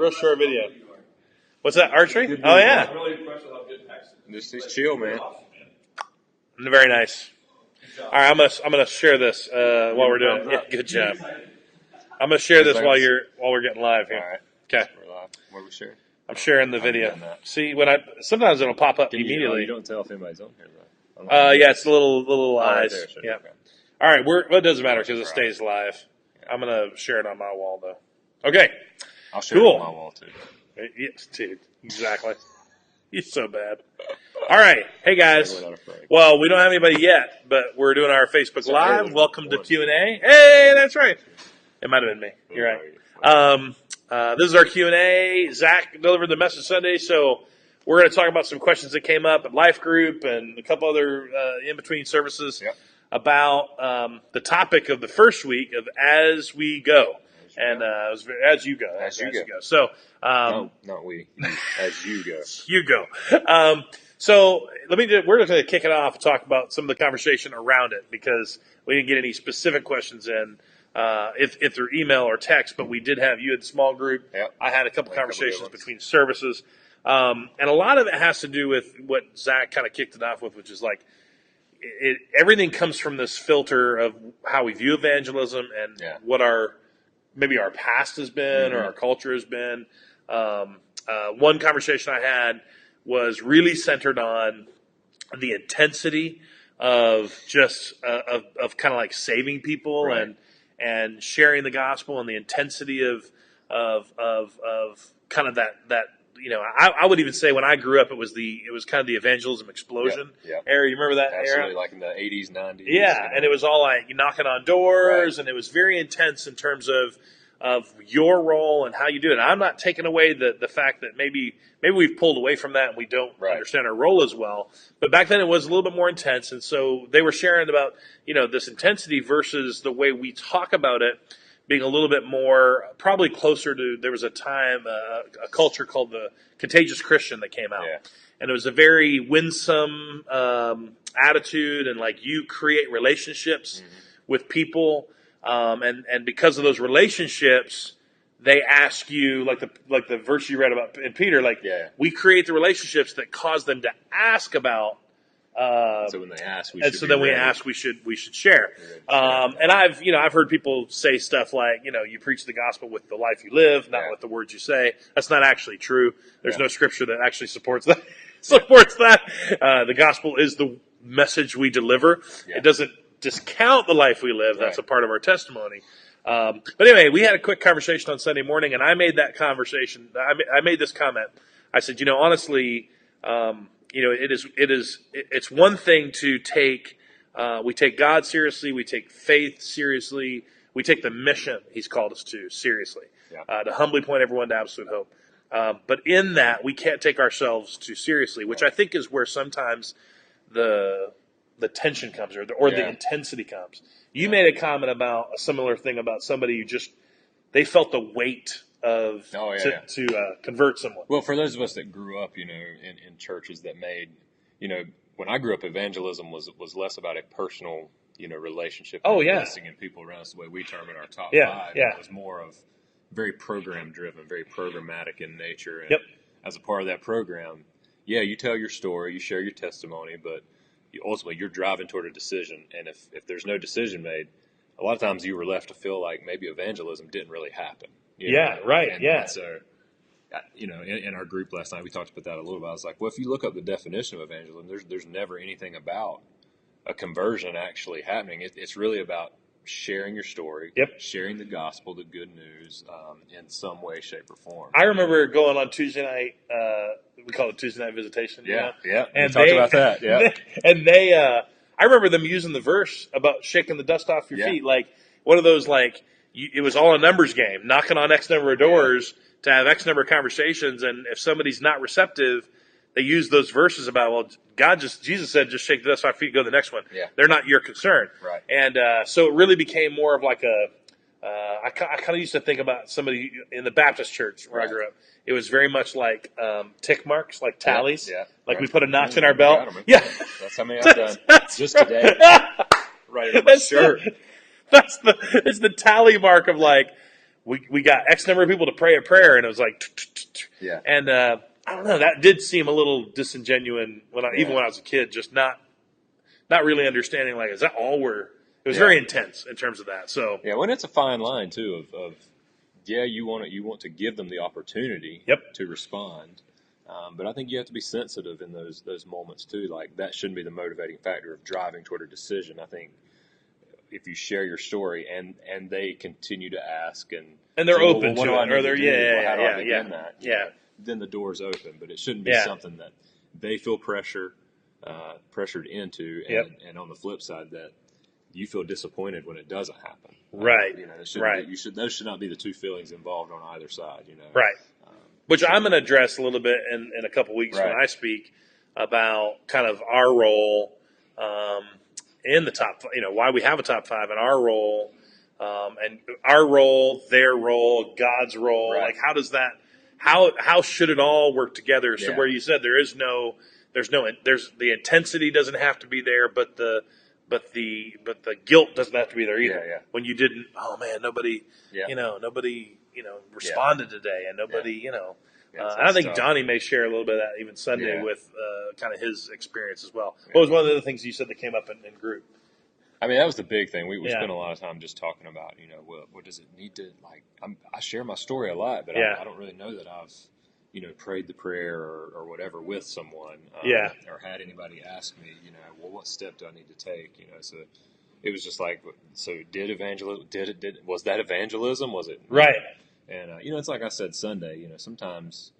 real short video. What's that, archery? Oh, yeah. I'm really impressed with how good Paxton is. Just chill, man. Very nice. All right, I'm gonna share this while we're doing it. Yeah, good job. I'm gonna share this while we're getting live here. All right. Okay. We're live. What are we sharing? I'm sharing the video. See, sometimes it'll pop up immediately. You don't tell if anybody's on here, though. Yeah, it's little eyes. Right there, Yeah. Okay. All right, it doesn't matter because it stays live. Yeah. I'm gonna share it on my wall though. Okay. I'll share it on my wall too. Yes, dude. Exactly. You're so bad. All right. Hey, guys. Well, we don't have anybody yet, but we're doing our Facebook Live. Welcome to Q&A. Hey, that's right. It might have been me. You're right. This is our Q&A. Zach delivered the message Sunday, so we're going to talk about some questions that came up at Life Group and a couple other in-between services about the topic of the first week of As We Go. And it was as you go. As you go. So, no, not we. As you go. You go. So we're just going to kick it off and talk about some of the conversation around it because we didn't get any specific questions in, if through email or text, but we did have you in the small group. Yep. I had a couple conversations between services. And a lot of it has to do with what Zach kind of kicked it off with, which is like, everything comes from this filter of how we view evangelism and what maybe our past has been or our culture has been. One conversation I had was really centered on the intensity of just of kind of like saving people and sharing the gospel and the intensity of kind of that. I would even say when I grew up, it was kind of the evangelism explosion era. You remember that Absolutely, era? like in the 80s, 90s. Yeah, and it was all like knocking on doors, and it was very intense in terms of your role and how you do it. And I'm not taking away the fact that maybe we've pulled away from that and we don't understand our role as well. But back then it was a little bit more intense, and so they were sharing about this intensity versus the way we talk about it being a little bit more, probably closer to, there was a time, a culture called the contagious Christian that came out. Yeah. And it was a very winsome attitude, and like you create relationships with people, and because of those relationships, they ask you, like the verse you read about in Peter, we create the relationships that cause them to ask about. So when they ask, we should share. And I've heard people say stuff like, you preach the gospel with the life you live, not with the words you say. That's not actually true. There's no scripture that actually supports that. The gospel is the message we deliver. Yeah. It doesn't discount the life we live. That's a part of our testimony. But anyway, we had a quick conversation on Sunday morning, and I made that conversation. I made this comment. I said, honestly, it's one thing to take, we take God seriously, we take faith seriously, we take the mission He's called us to seriously, to humbly point everyone to absolute hope. But in that, we can't take ourselves too seriously, which I think is where sometimes the tension comes or the intensity comes. You made a comment about a similar thing about somebody they felt the weight of to convert someone. Well, for those of us that grew up, in churches that made, when I grew up, evangelism was less about a personal, relationship. Investing in people around us the way we term in our top five. It was more of very program driven, very programmatic in nature. And as a part of that program, you tell your story, you share your testimony, but ultimately you're driving toward a decision. And if there's no decision made, a lot of times you were left to feel like maybe evangelism didn't really happen. So, in our group last night, we talked about that a little bit. I was like, well, if you look up the definition of evangelism, there's never anything about a conversion actually happening. It's really about sharing your story, sharing the gospel, the good news, in some way, shape, or form. I remember going on Tuesday night, we call it Tuesday night visitation. And we talked about that. I remember them using the verse about shaking the dust off your feet, like one of those it was all a numbers game, knocking on X number of doors to have X number of conversations, and if somebody's not receptive, they use those verses about, Jesus said, just shake the dust off your feet, go to the next one. Yeah. They're not your concern. Right. And so it really became more of like I kind of used to think about somebody in the Baptist church where I grew up. It was very much like tick marks, like tallies. Yeah. Like we put a notch in our belt. That's how many I've done just today. Right. It's the tally mark of we got X number of people to pray a prayer, and it was like, Yeah. and I don't know, that did seem a little disingenuous even when I was a kid, just not really understanding, like, is that all we're. It was very intense in terms of that. So when it's a fine line too of you want to give them the opportunity to respond, but I think you have to be sensitive in those moments too. Like, that shouldn't be the motivating factor of driving toward a decision. I think if you share your story and they continue to ask and they're say, open well, to it, or they're how do I begin that? Then the door's open, but it shouldn't be something that they feel pressured into, and on the flip side that you feel disappointed when it doesn't happen. Right. Those should not be the two feelings involved on either side. Right. Which I'm going to address a little bit in a couple weeks when I speak about kind of our role in the top. Why we have a top 5 and our role, their role, God's role. Like, how does that? How should it all work together? So where you said there's the intensity doesn't have to be there, but the guilt doesn't have to be there either. When you didn't, nobody responded today, and nobody, and I think Johnny may share a little bit of that even Sunday with kind of his experience as well. What was one of the things you said that came up in group? I mean, that was the big thing. We spent a lot of time just talking about, what does it need to, like, I share my story a lot, but I don't really know that I've, prayed the prayer or whatever with someone, or had anybody ask me, well, what step do I need to take? So it was just like, so was that evangelism? Was it? Right. And, it's like I said Sunday, sometimes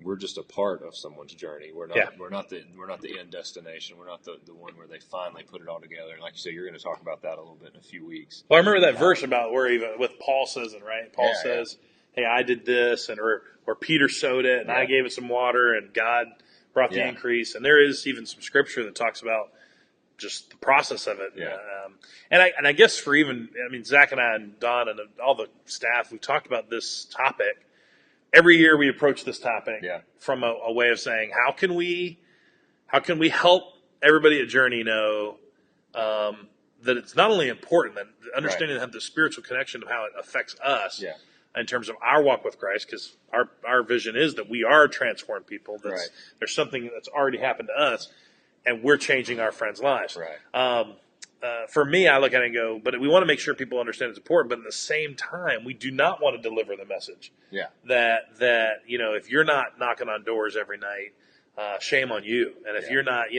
we're just a part of someone's journey. We're not the end destination. We're not the one where they finally put it all together. And like you said, you're going to talk about that a little bit in a few weeks. Well, I remember that verse about where even with Paul says it, right? Paul says, hey, I did this, or Peter sowed it, and I gave it some water, and God brought the increase. And there is even some scripture that talks about just the process of it. And I guess Zach and I and Don and all the staff, we've talked about this topic. Every year we approach this topic from a way of saying, how can we help everybody at Journey know that it's not only important, that understanding the spiritual connection of how it affects us in terms of our walk with Christ, because our vision is that we are transformed people. There's something that's already happened to us, and we're changing our friends' lives. For me, I look at it and go, but we want to make sure people understand it's important, but at the same time, we do not want to deliver the message that if you're not knocking on doors every night, shame on you. And if you're not,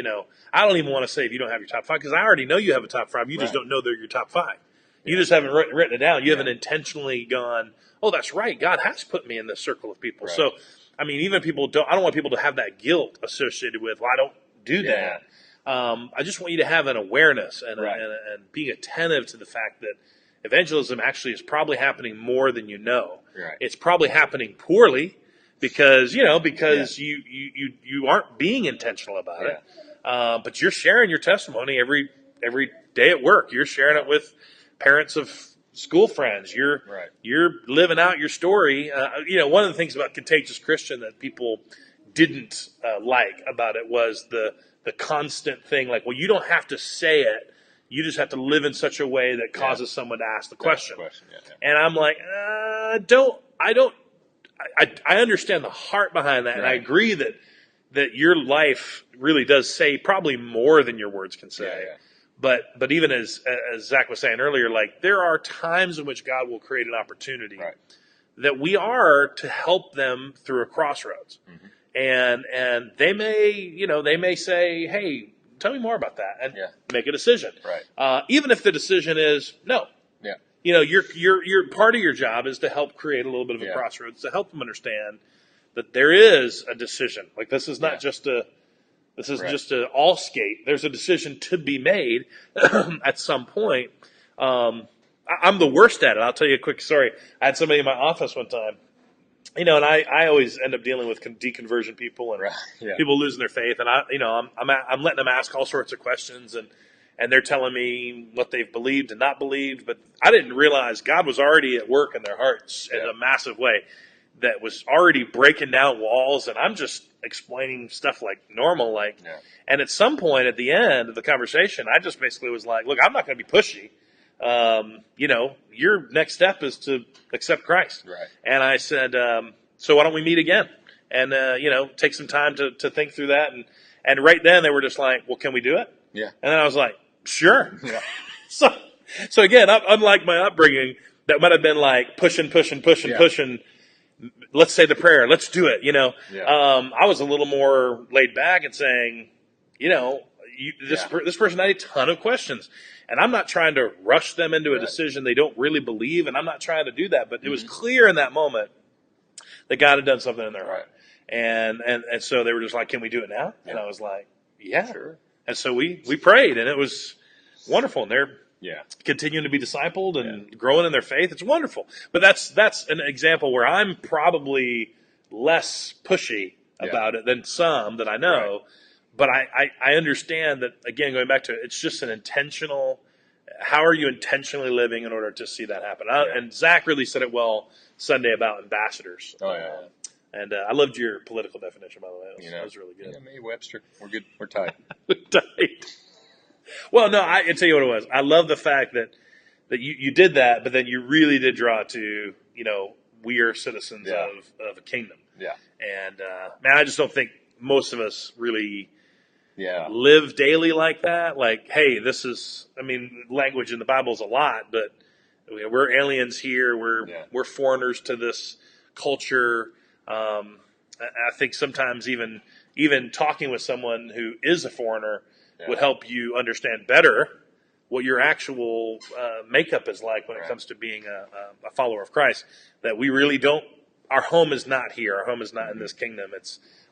I don't even want to say if you don't have your top 5, because I already know you have a top 5. You just don't know they're your top 5. You just haven't written it down. You haven't intentionally gone, oh, that's right, God has put me in this circle of people. So, even people I don't want people to have that guilt associated with, well, I don't do that. I just want you to have an awareness and being attentive to the fact that evangelism actually is probably happening more than you know. It's probably happening poorly because you aren't being intentional about it. But you're sharing your testimony every day at work. You're sharing it with parents of school friends. You're living out your story. One of the things about Contagious Christian that people didn't like about it was the constant thing, like, well, you don't have to say it. You just have to live in such a way that causes someone to ask the question. And I'm like, I understand the heart behind that, and I agree that your life really does say probably more than your words can say. But even as Zach was saying earlier, like, there are times in which God will create an opportunity that we are to help them through a crossroads. And they may say, hey, tell me more about that, and make a decision. Even if the decision is no. Your part of your job is to help create a little bit of a crossroads, to help them understand that there is a decision. Like, this is not just just an all skate. There's a decision to be made at some point. I'm the worst at it. I'll tell you a quick story. I had somebody in my office one time. And I always end up dealing with deconversion people and people losing their faith, and I'm letting them ask all sorts of questions, and they're telling me what they've believed and not believed, but I didn't realize God was already at work in their hearts in a massive way that was already breaking down walls, and I'm just explaining stuff like normal, and at some point at the end of the conversation, I just basically was like, look, I'm not going to be pushy. your next step is to accept Christ. Right. And I said, so why don't we meet again? And, take some time to think through that. And right then they were just like, well, can we do it? Yeah. And then I was like, sure. Yeah. So again, unlike my upbringing, that might have been like pushing. Let's say the prayer. Let's do it. Yeah. I was a little more laid back and saying, this person had a ton of questions, and I'm not trying to rush them into a decision they don't really believe, and I'm not trying to do that. But it was clear in that moment that God had done something in their heart, and so they were just like, "Can we do it now?" And I was like, "Yeah." Sure. And so we prayed, and it was wonderful. And they're continuing to be discipled and growing in their faith. It's wonderful. But that's an example where I'm probably less pushy about it than some that I know. Right. But I understand that, again, going back to it, it's just an intentional, how are you intentionally living in order to see that happen? And Zach really said it well Sunday about ambassadors. Oh, yeah. And I loved your political definition, by the way. That was really good. Yeah, me, Webster. We're good. We're tight. We're tight. Well, no, I tell you what it was. I love the fact that you did that, but then you really did draw to, we are citizens of a kingdom. Yeah. And, man, I just don't think most of us really live daily like that. Like, hey, language in the Bible is a lot, but we're aliens here. We're foreigners to this culture. I think sometimes even talking with someone who is a foreigner would help you understand better what your actual makeup is like when it comes to being a follower of Christ. That we really don't. Our home is not here. Our home is not in this kingdom.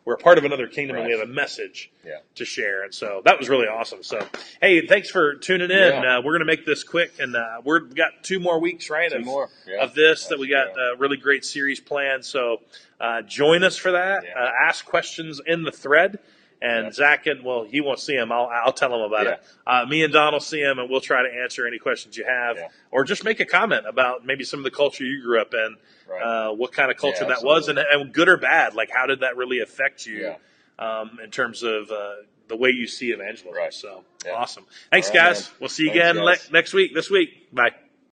We're a part of another kingdom, and we have a message to share. And so that was really awesome. So, hey, thanks for tuning in. We're going to make this quick, and we've got 2 more weeks, right, of this that we got a really great series planned. So join us for that. Ask questions in the thread. And Zach, he won't see him. I'll tell him about it. Me and Don will see him, and we'll try to answer any questions you have. Or just make a comment about maybe some of the culture you grew up in. Right. What kind of culture that was, and good or bad. Like, how did that really affect you in terms of the way you see evangelism? Right. So, awesome. Thanks, guys. Man. We'll see you again this week. Bye.